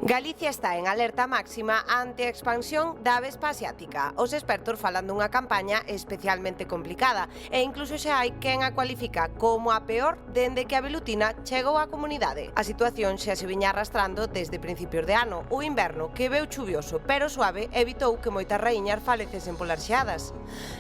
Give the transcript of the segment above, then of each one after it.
Galicia está en alerta máxima ante a expansión da avespa asiática. Os expertos falan dunha campaña especialmente complicada e incluso xa hai quen a cualifica como a peor dende que a velutina chegou á comunidade. A situación xa se viña arrastrando desde principios de ano. O inverno, que veu chuvioso pero suave, evitou que moitas raíñas falecesen polas xeadas.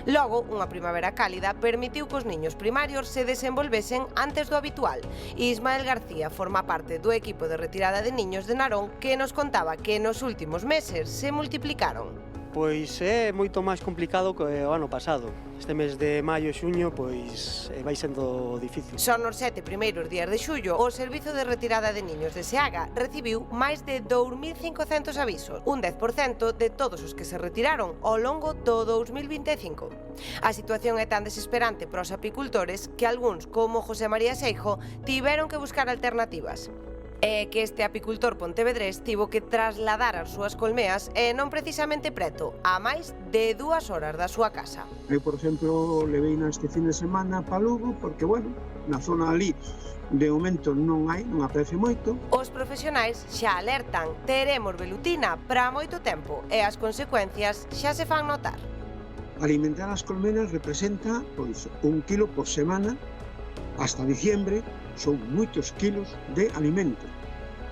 Logo, unha primavera cálida permitiu que os niños primarios se desenvolvesen antes do habitual. Ismael García forma parte do equipo de retirada de niños de Narón que nos contaba que nos últimos meses se multiplicaron. Pois é moito máis complicado que o ano pasado. Este mes de maio e xuño pois vai sendo difícil. Son os 7 primeiros días de xullo, o Servizo de Retirada de Niños de Seaga recibiu máis de 2.500 avisos, un 10% de todos os que se retiraron ao longo do 2025. A situación é tan desesperante para os apicultores que algúns, como José María Seijo, tiveron que buscar alternativas. É que este apicultor pontevedrés tivo que trasladar as súas colmeas e non precisamente preto, a máis de 2 horas da súa casa. Eu, por exemplo, levei este fin de semana para Lugo porque, bueno, na zona ali de momento non aparece moito. Os profesionais xa alertan, teremos velutina para moito tempo e as consecuencias xa se fan notar. Alimentar as colmenas representa pois 1 kilo por semana hasta diciembre. Son moitos kilos de alimento.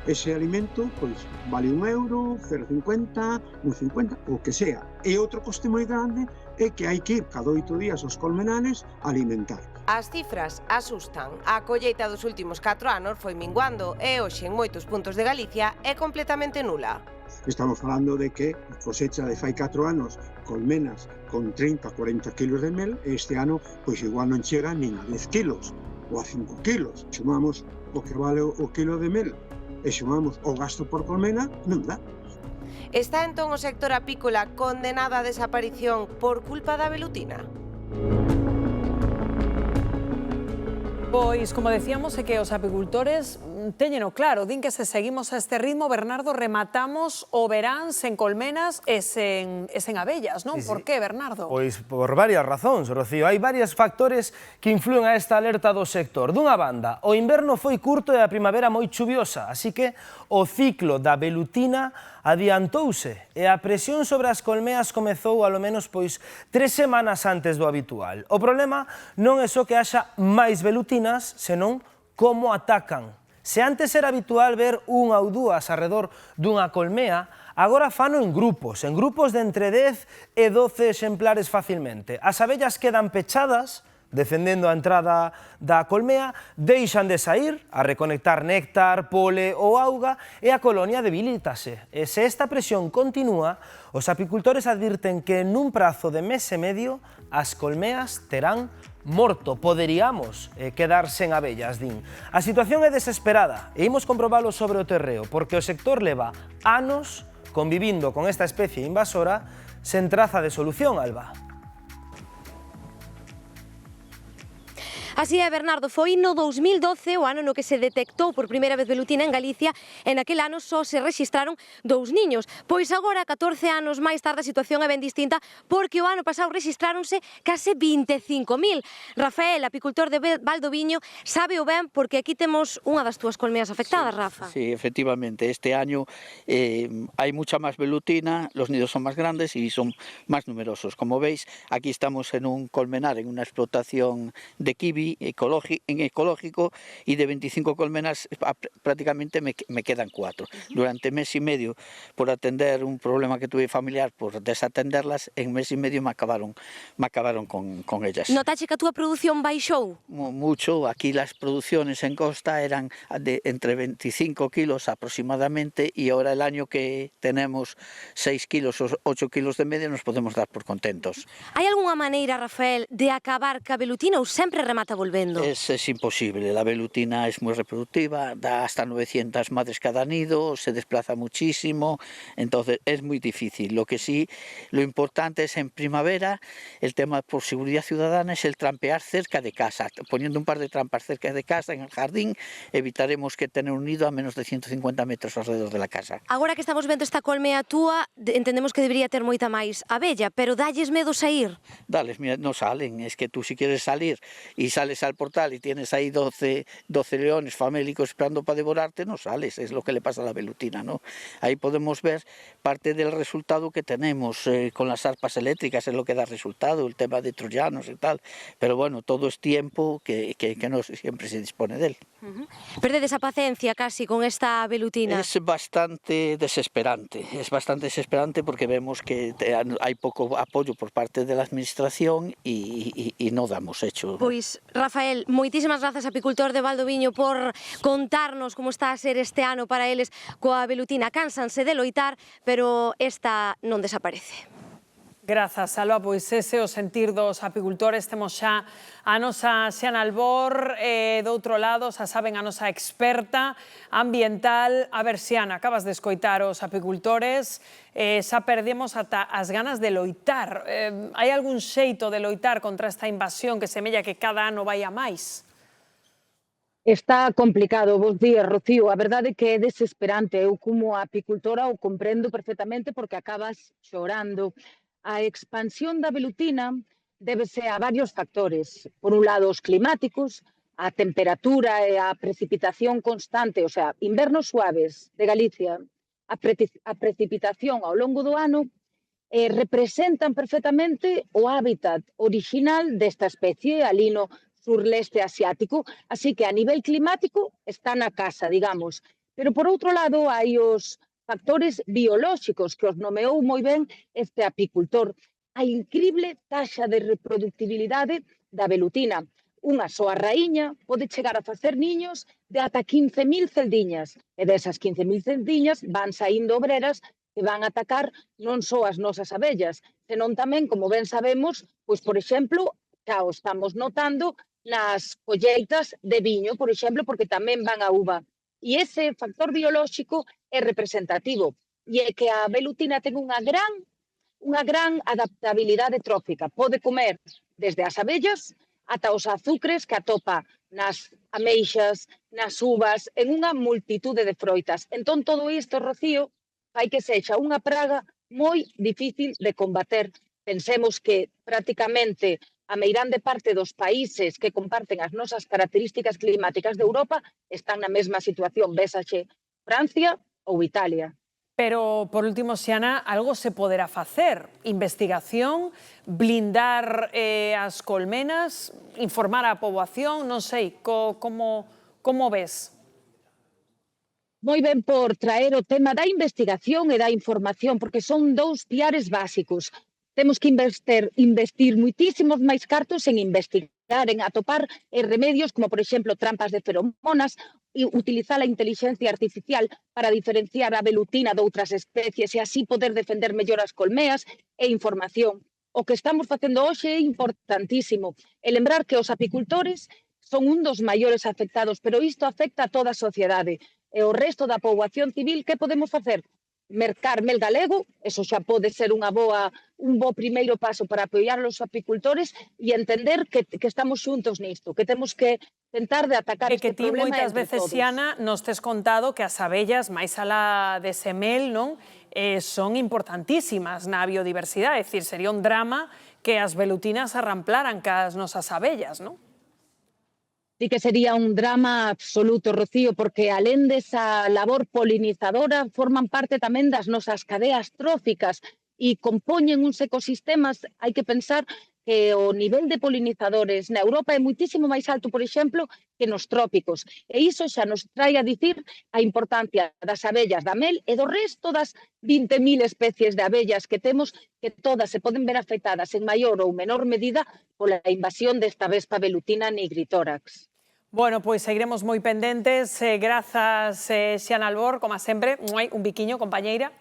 Ese alimento, pois, vale €1, 0,50, 1,50, o que sea. E outro coste moi grande é que hai que ir cada 8 días aos colmenares a alimentar. As cifras asustan. A colleita dos últimos 4 anos foi minguando e hoxe en moitos puntos de Galicia é completamente nula. Estamos falando de que a cosecha de fai 4 anos, colmenas con 30, 40 kilos de mel, este ano, pois igual non chega nin a 10 kilos. Ou a 5 kilos. Sumamos o que vale o kilo de mel e sumamos o gasto por colmena, non dá. Está entón o sector apícola condenado á desaparición por culpa da velutina? Pois, como decíamos, é que os apicultores téñeno claro, din que se seguimos a este ritmo, Bernardo, rematamos o verán sen colmenas e sen abellas, non? Por que, Bernardo? Pois por varias razóns, Rocío. Hai varios factores que influen a esta alerta do sector. Dunha banda, o inverno foi curto e a primavera moi chuviosa, así que o ciclo da velutina adiantouse e a presión sobre as colmeas comezou alo menos 3 semanas antes do habitual. O problema non é só que haxa máis velutinas, senón como atacan. Se antes era habitual ver 1 ou 2 arredor dunha colmea, agora fano en grupos de entre 10 e 12 exemplares facilmente. As abellas quedan pechadas, defendendo a entrada da colmea, deixan de sair a reconectar néctar, pole ou auga e a colonia debilítase. E se esta presión continúa, os apicultores advirten que nun prazo de mes e medio as colmeas terán morto, poderíamos quedar sen abellas, din. A situación é desesperada e imos comprobalo sobre o terreo, porque o sector leva anos convivindo con esta especie invasora sen traza de solución, Alba. Así é, Bernardo, foi no 2012 o ano no que se detectou por primeira vez velutina en Galicia e naquele ano só se rexistraron 2 niños. Pois agora, 14 anos máis tarde, a situación é ben distinta porque o ano pasado rexistráronse case 25.000. Rafael, apicultor de Valdoviño, sabe o ben porque aquí temos unha das túas colmeas afectadas, Rafa. Sí, efectivamente, este año hai mucha máis velutina, los nidos son máis grandes e son máis numerosos. Como veis, aquí estamos en un colmenar, en unha explotación de kiwi ecológico y de 25 colmenas prácticamente me quedan 4. Durante mes y medio, por atender un problema que tuve familiar, por desatenderlas, en mes y medio me acabaron con ellas. Notache que a túa produción baixou? Mucho. Aquí las producciones en costa eran de entre 25 kilos aproximadamente y ahora el año que tenemos 6 kilos o 8 kilos de media nos podemos dar por contentos. Hai algunha maneira, Rafael, de acabar ca velutina ou sempre remata volvendo? Es imposible, la velutina es muy reproductiva, da hasta 900 madres cada nido, se desplaza muchísimo, entonces es muy difícil. Lo que sí, lo importante es en primavera, el tema por seguridad ciudadana es el trampear cerca de casa, poniendo un par de trampas cerca de casa, en el jardín, evitaremos que tener un nido a menos de 150 metros alrededor de la casa. Agora que estamos vendo esta colmea túa, entendemos que debería ter moita máis abella, pero dalles medo sair? Dales, mira, no salen, es que tú si quieres salir y sales sales al portal y tienes ahí 12 leones famélicos esperando para devorarte, no sales, es lo que le pasa a la velutina, ¿no? Ahí podemos ver parte del resultado que tenemos con las arpas eléctricas, es lo que da resultado, el tema de troyanos y tal, pero bueno, todo es tiempo que no siempre se dispone de él. Perdedes a paciencia casi con esta velutina. Es bastante desesperante porque vemos que hay poco apoyo por parte de la administración y no damos hecho. Pois, Rafael, moitísimas grazas, apicultor de Valdoviño, por contarnos como está a ser este ano para eles coa velutina. Cánsanse de loitar, pero esta non desaparece. Grazas, Salva, pois ese o sentir dos apicultores. Temos xa a nosa Xiana Albor, do outro lado, xa saben, a nosa experta ambiental. A ver, Xiana, acabas de escoitar os apicultores, xa perdemos ata as ganas de loitar. Hai algún xeito de loitar contra esta invasión que semella que cada ano vai a máis? Está complicado, vos días, Rocío. A verdade é que é desesperante. Eu como apicultora o comprendo perfectamente porque acabas chorando. A expansión da velutina débese a varios factores. Por un lado, os climáticos, a temperatura e a precipitación constante, o sea, invernos suaves de Galicia, a precipitación ao longo do ano representan perfectamente o hábitat original desta especie, ali no sur-leste asiático, así que a nivel climático está na casa, digamos. Pero por outro lado, hai os factores biolóxicos que os nomeou moi ben este apicultor. A increíble taxa de reproductibilidade da velutina. Unha soa raíña pode chegar a facer niños de ata 15.000 celdiñas. E desas 15.000 celdiñas van saindo obreras que van a atacar non só as nosas abellas, senón tamén, como ben sabemos, pois, por exemplo, xa o estamos notando nas colleitas de viño, por exemplo, porque tamén van a uva. E ese factor biolóxico é representativo. E é que a velutina ten unha gran adaptabilidade trófica. Pode comer desde as abellas ata os azucres que atopa nas ameixas, nas uvas, en unha multitude de froitas. Entón, todo isto, Rocío, fai que sexa unha praga moi difícil de combater. Pensemos que prácticamente a meirande parte dos países que comparten as nosas características climáticas de Europa están na mesma situación, vésaxe Francia ou Italia. Pero, por último, Xiana, algo se poderá facer? Investigación, blindar as colmenas, informar a poboación, non sei, como ves? Moi ben por traer o tema da investigación e da información, porque son dous piares básicos. Temos que investir moitísimos máis cartos en investigar, en atopar remedios como, por exemplo, trampas de feromonas, e utilizar a inteligencia artificial para diferenciar a velutina de outras especies e así poder defender mellor as colmeas e información. O que estamos facendo hoxe é importantísimo. E lembrar que os apicultores son un dos maiores afectados, pero isto afecta a toda a sociedade. E o resto da poboación civil, que podemos facer? Mercar mel galego, eso xa pode ser un bo primeiro paso para apoiar os apicultores e entender que estamos xuntos nisto, que temos que tentar de atacar este problema entre todos. E que ti moitas veces, Xiana, nos tes contado que as abellas, máis alá dese mel, non, son importantísimas na biodiversidade, é dicir, sería un drama que as velutinas arramplaran cas nosas abellas, non? Di que sería un drama absoluto, Rocío, porque alén desa labor polinizadora forman parte tamén das nosas cadeas tróficas e compoñen uns ecosistemas. Hai que pensar que o nivel de polinizadores na Europa é moitísimo máis alto, por exemplo, que nos trópicos. E iso xa nos trae a dicir a importancia das abellas da mel e do resto das 20.000 especies de abellas que temos, que todas se poden ver afectadas en maior ou menor medida pola invasión desta vespa velutina nigritórax. Bueno, pois seguiremos moi pendentes. Grazas, Xiana Albor, como sempre. Un biquiño, compañeira.